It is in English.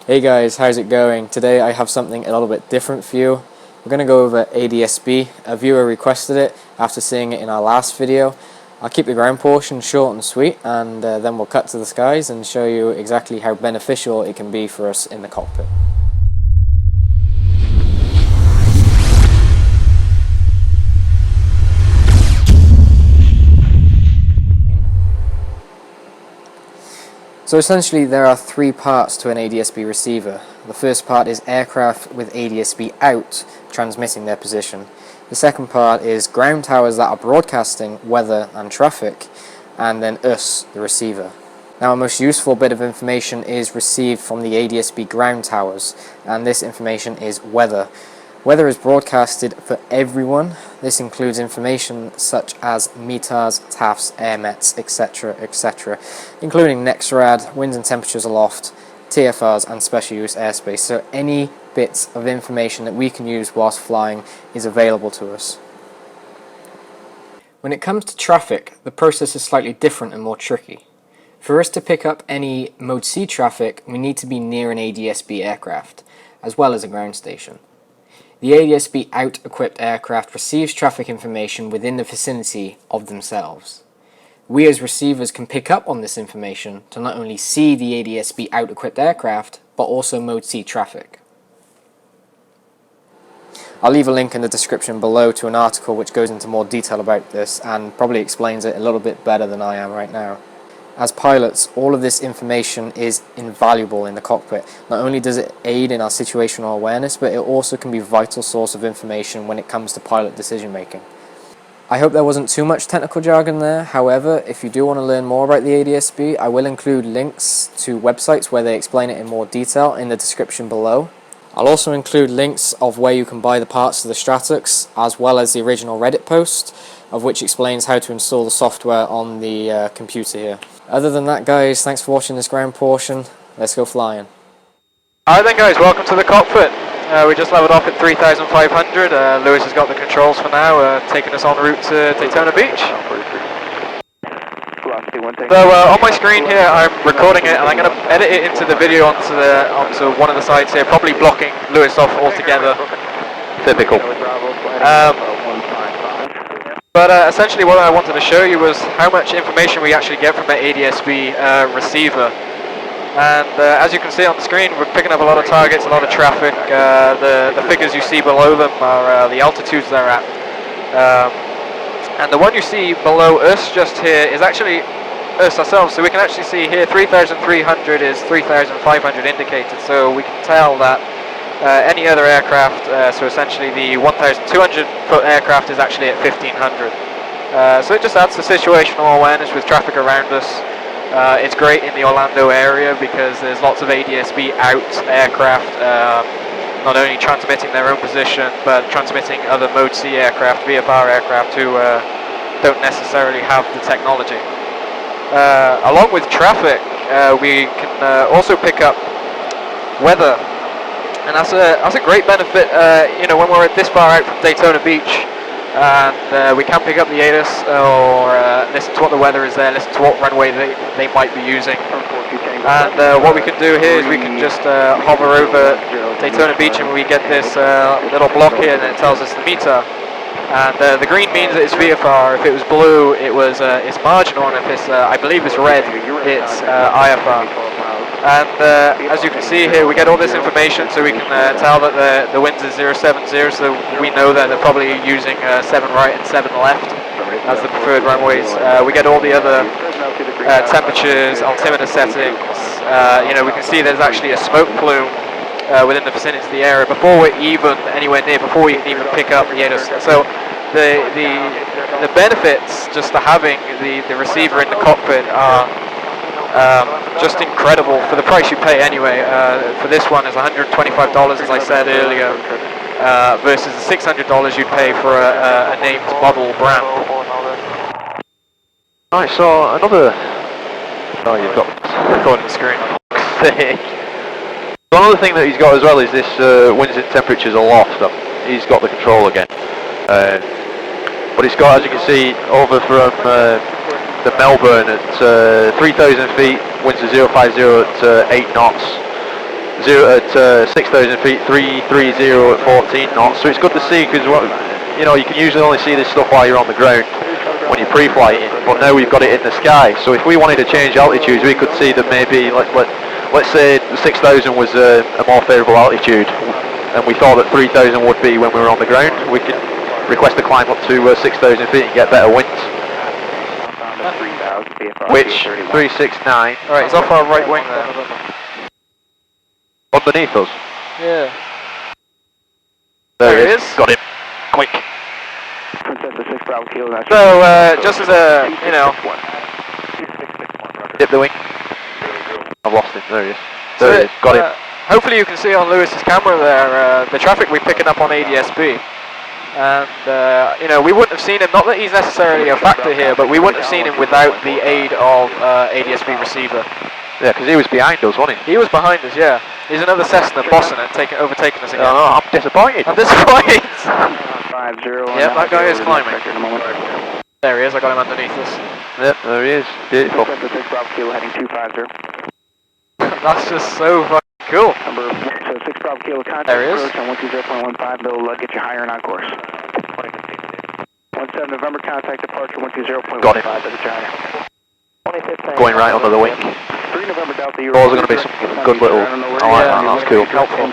Hey guys, how's it going? Today I have something a little bit different for you. We're going to go over ADS-B. A viewer requested it after seeing it in our last video. I'll keep the ground portion short and sweet, and then we'll cut to the skies and show you exactly how beneficial it can be for us in the cockpit. So essentially there are three parts to an ADS-B receiver. The first part is aircraft with ADS-B out transmitting their position. The second part is ground towers that are broadcasting weather and traffic, and then us, the receiver. Now our most useful bit of information is received from the ADS-B ground towers, and this information is weather. Weather is broadcasted for everyone. This includes information such as METARs, TAFs, AirMets, etc., etc., including NEXRAD, winds and temperatures aloft, TFRs, and special use airspace. So any bits of information that we can use whilst flying is available to us. When it comes to traffic, the process is slightly different and more tricky. For us to pick up any Mode C traffic, we need to be near an ADS-B aircraft, as well as a ground station. The ADS-B out-equipped aircraft receives traffic information within the vicinity of themselves. We as receivers can pick up on this information to not only see the ADS-B out-equipped aircraft, but also Mode C traffic. I'll leave a link in the description below to an article which goes into more detail about this and probably explains it a little bit better than I am right now. As pilots, all of this information is invaluable in the cockpit. Not only does it aid in our situational awareness, but it also can be a vital source of information when it comes to pilot decision making. I hope there wasn't too much technical jargon there. However, if you do want to learn more about the ADS-B, I will include links to websites where they explain it in more detail in the description below. I'll also include links of where you can buy the parts to the STRATUX, as well as the original Reddit post, of which explains how to install the software on the computer here. Other than that, guys, thanks for watching this ground portion. Let's go flying. Alright then guys, welcome to the cockpit. We just leveled off at 3,500. Lewis has got the controls for now, taking us en route to Daytona Beach. So on my screen here I'm recording it and I'm going to edit it into the video onto one of the sides here, probably blocking Lewis off altogether. Typical. But essentially what I wanted to show you was how much information we actually get from an ADS-B receiver. And as you can see on the screen, we're picking up a lot of targets, a lot of traffic. The figures you see below them are the altitudes they're at. And the one you see below us just here is actually us ourselves. So we can actually see here 3,300 is 3,500 indicated. So we can tell that any other aircraft, so essentially the 1,200 foot aircraft is actually at 1,500. So it just adds to situational awareness with traffic around us. It's great in the Orlando area because there's lots of ADS-B out aircraft, not only transmitting their own position, but transmitting other Mode C aircraft, VFR aircraft who don't necessarily have the technology. Along with traffic, we can also pick up weather. And that's a great benefit, you know, when we're this far out from Daytona Beach, and we can pick up the ATIS or listen to what the weather is there, listen to what runway they might be using. And what we can do here is we can just hover over Daytona Beach and we get this little block here that tells us the METAR. And the green means that it's VFR. If it was blue, it's marginal, and if it's I believe it's red, it's IFR. And as you can see here, we get all this information, so we can tell that the winds is 070, so we know that they're probably using 7 right and 7 left as the preferred runways. We get all the other temperatures, altimeter settings. You know, we can see there's actually a smoke plume within the vicinity of the area before we're even anywhere near, before we can even pick up the ATIS. So the benefits just to having the receiver in the cockpit are just incredible for the price you pay anyway. For this one is $125, as I said earlier, versus the $600 you'd pay for a named model brand. Alright, so another... Oh, you've got Recording screen. One other thing that he's got as well is this winds and temperatures aloft. He's got the control again. But it's got, as you can see, over from the Melbourne at 3,000 feet, winds are 050 at 8 knots. 6,000 feet, 330 at 14 knots. So it's good to see because you know, you can usually only see this stuff while you're on the ground when you're pre-flighting, but now we've got it in the sky. So if we wanted to change altitudes, we could see that maybe let's say 6,000 was a more favourable altitude, and we thought that 3,000 would be when we were on the ground. We could request a climb up to 6,000 feet and get better winds. Which 369. All right, he's off our right wing there. Underneath us. Yeah. There he is. Got him. Quick. So just as a, you know, dip the wing. I've lost him. There he is. There he is. Got him. Hopefully you can see on Lewis's camera there the traffic we're picking up on ADS-B. And, you know, we wouldn't have seen him, not that he's necessarily a factor here, but we wouldn't have seen him without the aid of ADS-B receiver. Yeah, because he was behind us, wasn't he? He was behind us, yeah. He's another Cessna bossing it, overtaking us again. Oh, I'm disappointed. I'm disappointed! Yeah, that guy is climbing. There he is, I got him underneath us. Yep, there he is. Beautiful. That's just so fucking cool. Number 6 Bravo Kilo contact. There he is. Approach on 120.15, they'll get you higher and on course. 17 November contact departure 120.15. Got him. Going right under the wing. 3 November Delta. Those are going to be some good little. I like that. That's cool. Helpful.